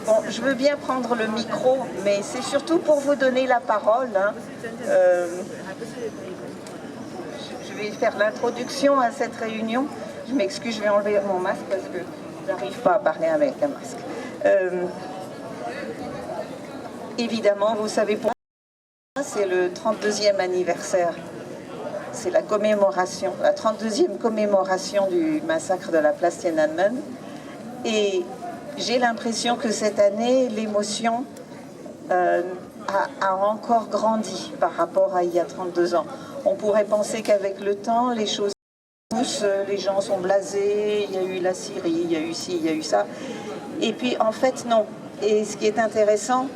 Bon, je veux bien prendre le micro, mais c'est surtout pour vous donner la parole. Hein. Je vais faire l'introduction à cette réunion. Je m'excuse, je vais enlever mon masque parce que je n'arrive pas à parler avec un masque. Évidemment, vous savez pourquoi, c'est le 32e anniversaire. C'est la commémoration, la 32e commémoration du massacre de la place Tiananmen. Et j'ai l'impression que cette année, l'émotion a encore grandi par rapport à il y a 32 ans. On pourrait penser qu'avec le temps, les choses poussent, les gens sont blasés, il y a eu la Syrie, il y a eu ci, il y a eu ça. Et puis en fait, non. Et ce qui est intéressant,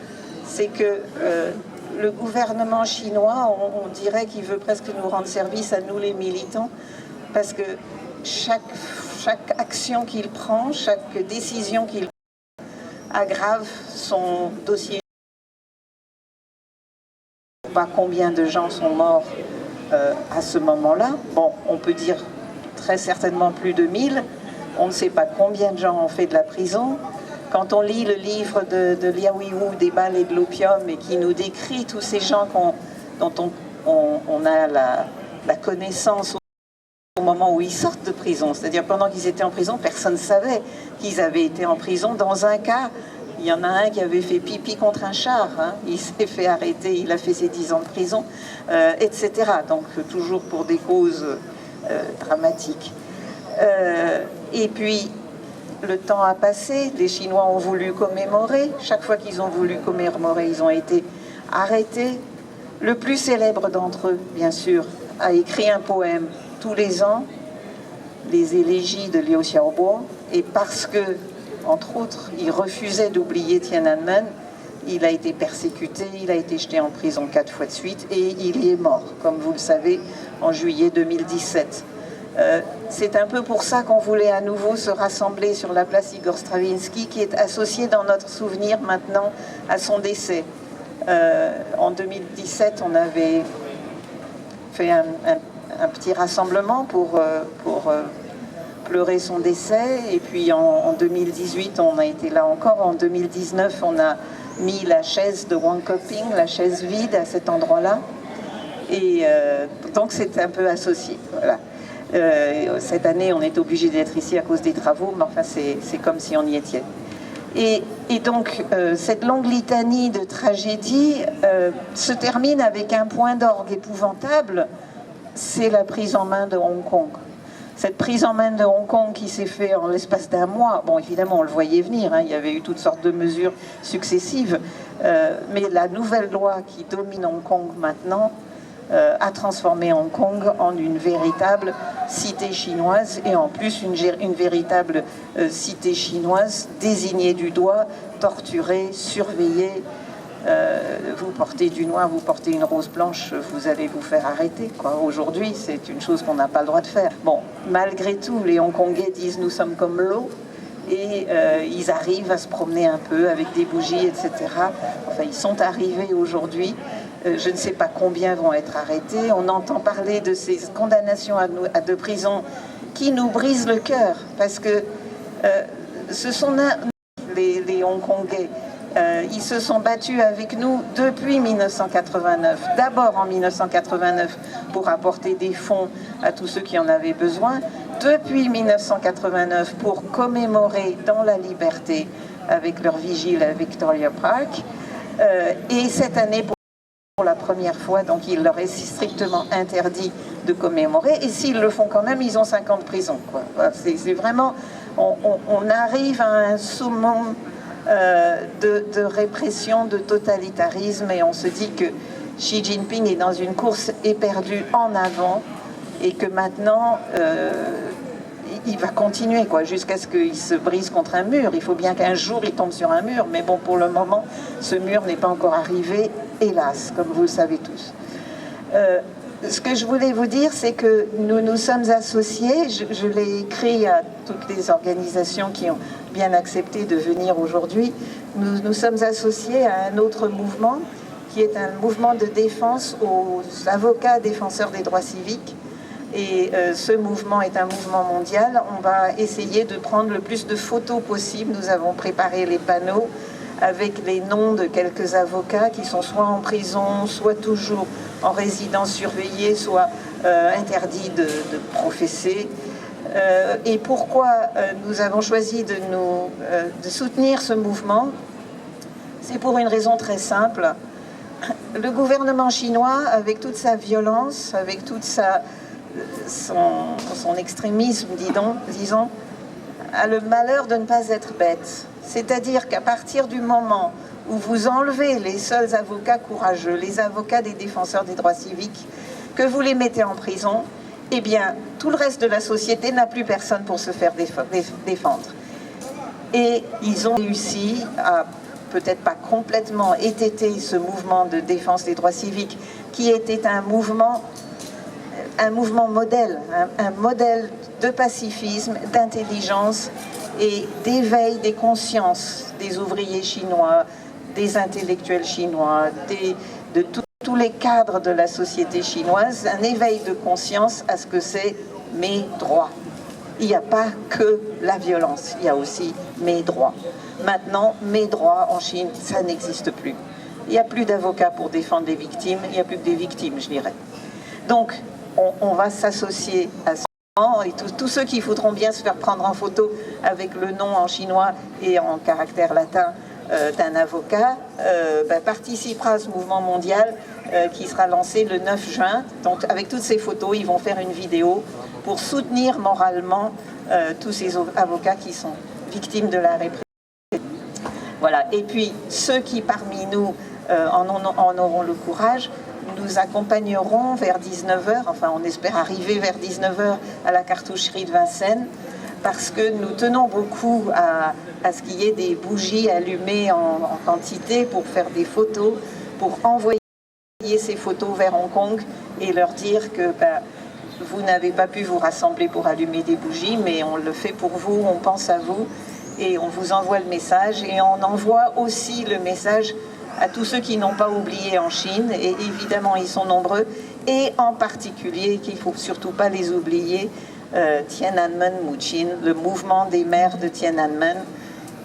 c'est que le gouvernement chinois, on dirait qu'il veut presque nous rendre service à nous les militants, parce que chaque action qu'il prend, chaque décision qu'il prend, aggrave son dossier. Je ne sais pas combien de gens sont morts à ce moment-là. Bon, on peut dire très certainement plus de 1000. On ne sait pas combien de gens ont fait de la prison. Quand on lit le livre de Liao Yiwu, des balles et de l'opium, et qui nous décrit tous ces gens dont on a la connaissance au moment où ils sortent de prison, c'est-à-dire pendant qu'ils étaient en prison, personne ne savait qu'ils avaient été en prison. Dans un cas, il y en a un qui avait fait pipi contre un char, hein. Il s'est fait arrêter, il a fait ses 10 ans de prison, etc. Donc toujours pour des causes dramatiques. Et puis, le temps a passé, les Chinois ont voulu commémorer. Chaque fois qu'ils ont voulu commémorer, ils ont été arrêtés. Le plus célèbre d'entre eux, bien sûr, a écrit un poème tous les ans, les élégies de Liu Xiaobo, et parce que, entre autres, il refusait d'oublier Tiananmen, il a été persécuté, il a été jeté en prison 4 fois de suite, et il y est mort, comme vous le savez, en juillet 2017. C'est un peu pour ça qu'on voulait à nouveau se rassembler sur la place Igor Stravinsky, qui est associée dans notre souvenir maintenant à son décès. En 2017, on avait fait un petit rassemblement pour pleurer son décès, et puis en 2018, on a été là encore. En 2019, on a mis la chaise de Wang Keping, la chaise vide, à cet endroit-là, et donc c'est un peu associé. Voilà. Cette année, on est obligé d'être ici à cause des travaux, mais enfin, c'est comme si on y était. Et donc, cette longue litanie de tragédies se termine avec un point d'orgue épouvantable, c'est la prise en main de Hong Kong. Cette prise en main de Hong Kong qui s'est faite en l'espace d'un mois, bon, évidemment, on le voyait venir, hein, il y avait eu toutes sortes de mesures successives, mais la nouvelle loi qui domine Hong Kong maintenant a transformé Hong Kong en une véritable cité chinoise, et en plus une véritable cité chinoise désignée du doigt, torturée, surveillée. Vous portez du noir, vous portez une rose blanche, vous allez vous faire arrêter, quoi. Aujourd'hui, c'est une chose qu'on n'a pas le droit de faire. Bon, malgré tout, les Hongkongais disent nous sommes comme l'eau, et ils arrivent à se promener un peu avec des bougies, etc. Enfin, ils sont arrivés aujourd'hui. Je ne sais pas combien vont être arrêtés. On entend parler de ces condamnations à de prison qui nous brisent le cœur, parce que ce sont les Hongkongais. Ils se sont battus avec nous depuis 1989. D'abord en 1989 pour apporter des fonds à tous ceux qui en avaient besoin. Depuis 1989 pour commémorer dans la liberté avec leur vigile à Victoria Park. Et cette année pour la première fois, donc il leur est strictement interdit de commémorer. Et s'ils le font quand même, ils ont 5 ans de prison, quoi. C'est vraiment... On arrive à un summum de répression, de totalitarisme, et on se dit que Xi Jinping est dans une course éperdue en avant, et que maintenant il va continuer, quoi, jusqu'à ce qu'il se brise contre un mur. Il faut bien qu'un jour il tombe sur un mur, mais bon, pour le moment ce mur n'est pas encore arrivé, hélas, comme vous le savez tous. Ce que je voulais vous dire, c'est que nous nous sommes associés, je l'ai écrit à toutes les organisations qui ont bien accepté de venir aujourd'hui, nous sommes associés à un autre mouvement, qui est un mouvement de défense aux avocats défenseurs des droits civiques. Et ce mouvement est un mouvement mondial. On va essayer de prendre le plus de photos possible. Nous avons préparé les panneaux avec les noms de quelques avocats qui sont soit en prison, soit toujours en résidence surveillée, soit interdits de professer. Et pourquoi nous avons choisi de soutenir ce mouvement? C'est pour une raison très simple. Le gouvernement chinois, avec toute sa violence, avec tout son extrémisme, disons, a le malheur de ne pas être bête. C'est-à-dire qu'à partir du moment où vous enlevez les seuls avocats courageux, les avocats des défenseurs des droits civiques, que vous les mettez en prison, eh bien, tout le reste de la société n'a plus personne pour se faire défendre. Et ils ont réussi à peut-être pas complètement étêter ce mouvement de défense des droits civiques, qui était un mouvement modèle, un modèle de pacifisme, d'intelligence et d'éveil des consciences des ouvriers chinois, des intellectuels chinois, de tous les cadres de la société chinoise, un éveil de conscience à ce que c'est mes droits. Il n'y a pas que la violence, il y a aussi mes droits. Maintenant, mes droits en Chine, ça n'existe plus. Il n'y a plus d'avocats pour défendre les victimes, il n'y a plus que des victimes, je dirais. Donc, on va s'associer à ce mouvement et tous ceux qui voudront bien se faire prendre en photo avec le nom en chinois et en caractère latin d'un avocat participera à ce mouvement mondial qui sera lancé le 9 juin. Donc, avec toutes ces photos, ils vont faire une vidéo pour soutenir moralement tous ces avocats qui sont victimes de la répression. Voilà. Et puis, ceux qui parmi nous en auront le courage, nous accompagnerons vers 19h, enfin on espère arriver vers 19h à la cartoucherie de Vincennes, parce que nous tenons beaucoup à ce qu'il y ait des bougies allumées en quantité pour faire des photos, pour envoyer ces photos vers Hong Kong et leur dire que vous n'avez pas pu vous rassembler pour allumer des bougies, mais on le fait pour vous, on pense à vous et on vous envoie le message. Et on envoie aussi le message à tous ceux qui n'ont pas oublié en Chine, et évidemment ils sont nombreux, et en particulier, qu'il ne faut surtout pas les oublier, Tiananmen Muqin, le mouvement des mères de Tiananmen,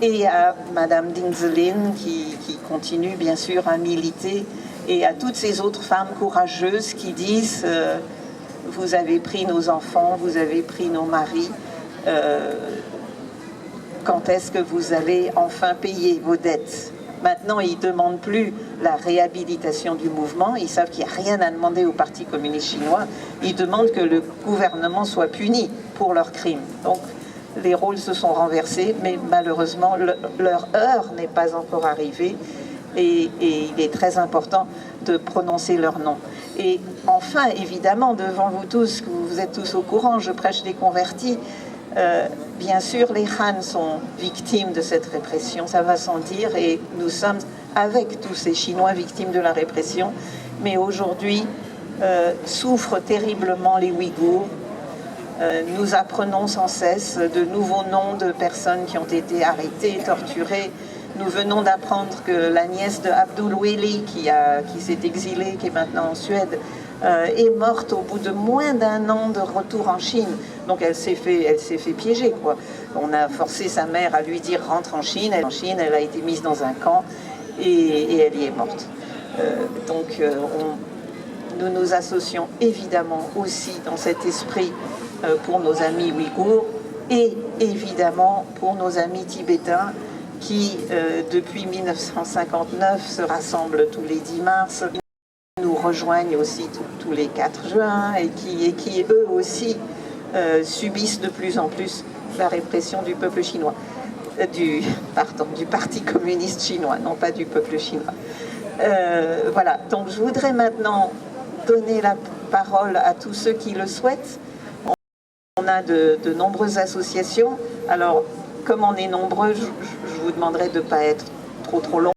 et à Madame Ding Zelin qui continue bien sûr à militer, et à toutes ces autres femmes courageuses qui disent vous avez pris nos enfants, vous avez pris nos maris, quand est-ce que vous allez enfin payer vos dettes? Maintenant, ils ne demandent plus la réhabilitation du mouvement, ils savent qu'il n'y a rien à demander au Parti communiste chinois, ils demandent que le gouvernement soit puni pour leurs crimes. Donc, les rôles se sont renversés, mais malheureusement, leur heure n'est pas encore arrivée, et il est très important de prononcer leur nom. Et enfin, évidemment, devant vous tous, vous êtes tous au courant, je prêche les convertis, bien sûr, les Han sont victimes de cette répression, ça va sans dire, et nous sommes avec tous ces Chinois victimes de la répression, mais aujourd'hui souffrent terriblement les Ouïghours. Nous apprenons sans cesse de nouveaux noms de personnes qui ont été arrêtées, torturées. Nous venons d'apprendre que la nièce de Abdul Weli, qui s'est exilée, qui est maintenant en Suède, est morte au bout de moins d'1 an de retour en Chine. Donc elle s'est fait piéger, quoi. On a forcé sa mère à lui dire rentre en Chine. Elle a été mise dans un camp et elle y est morte. Nous nous associons évidemment aussi dans cet esprit pour nos amis ouïghours et évidemment pour nos amis tibétains qui, depuis 1959, se rassemblent tous les 10 mars, nous rejoignent aussi tous les 4 juin et qui eux aussi subissent de plus en plus la répression du peuple chinois, du Parti communiste chinois, non pas du peuple chinois. Voilà, donc je voudrais maintenant donner la parole à tous ceux qui le souhaitent. On a de nombreuses associations, alors comme on est nombreux, je vous demanderai de ne pas être trop long.